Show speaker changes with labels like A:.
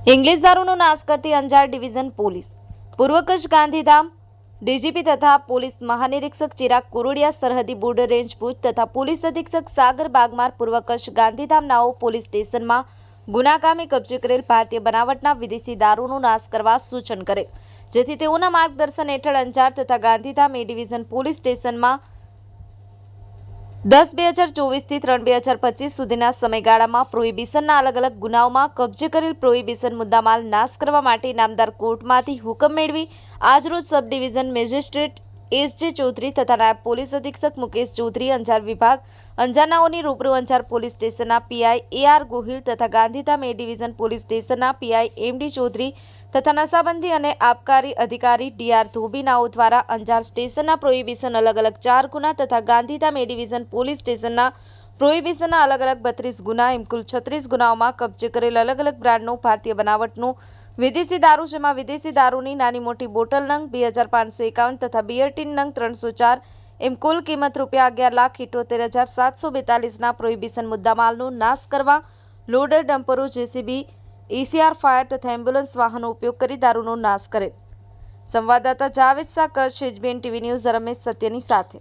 A: English दारूનો નાશ કરતી Anjar division police પૂર્વ કચ્છ ગાંધીધામ ડીજીપી તથા પોલીસ મહાનિરીક્ષક ચિરાગ કુરુડિયા, સરહદી બોર્ડર રેન્જ ભુજ તથા પોલીસ અધિક્ષક સાગર બાગમાર પૂર્વ કચ્છ ગાંધીધામ નાઓ પોલીસ સ્ટેશનમાં ગુનાકામે કબજે કરેલ ભારતીય બનાવટના વિદેશી દારૂનો નાશ કરવા સૂચન કરેલ, જેથી તેઓના માર્ગદર્શન હેઠળ અંજાર તથા ગાંધીધામ એ ડિવિઝન પોલીસ સ્ટેશનમાં 10/2024 થી 3/2025 સુધીના સમયગાળામાં પ્રોહિબિશનના અલગ અલગ ગુનાઓમાં કબજે કરેલ પ્રોહિબિશન મુદ્દામાલ નાશ કરવા માટે નામદાર કોર્ટમાંથી હુકમ મેળવી આજરોજ સબ ડિવિઝન મેજિસ્ટ્રેટ એસ.જે. ચૌધરી તથા નાયબ પોલીસ અધિક્ષક મુકેશ ચૌધરી, અંજાર વિભાગ અંજારનાઓની રૂબરૂ અંજાર પોલીસ સ્ટેશનના પીઆઈ એ.આર. ગોહિલ તથા ગાંધીધામ એ ડિવિઝન પોલીસ સ્ટેશનના પીઆઈ એમ.ડી. ચૌધરી તથા નશાબંધી અને આબકારી અધિકારી ડી.આર. ધોબીનાઓ દ્વારા અંજાર સ્ટેશનના પ્રોહિબિશન અલગ અલગ 4 ગુના તથા ગાંધીધામ એ ડિવિઝન પોલીસ સ્ટેશનના પ્રોહિબિશનના અલગ અલગ 32 ગુના એમ કુલ 36 ગુનાઓમાં કબજે કરેલ અલગ અલગ બ્રાન્ડનું ભારતીય બનાવટનું વિદેશી દારૂ, જેમાં વિદેશી દારૂની નાની મોટી બોટલ નંગ 2551 તથા બિયર ટીન નંગ 304 એમ કુલ કિંમત ₹11,78,742ના પ્રોહિબિશન મુદ્દામાલનો નાશ કરવા લોડર, ડમ્પરો, જેસીબી, ઈસીઆર, ફાયર તથા એમ્બ્યુલન્સ વાહનનો ઉપયોગ કરી દારૂનો નાશ કરેલ। સંવાદદાતા Javed Shah, Kutch, HBN TV news, Ramesh સત્યની સાથે।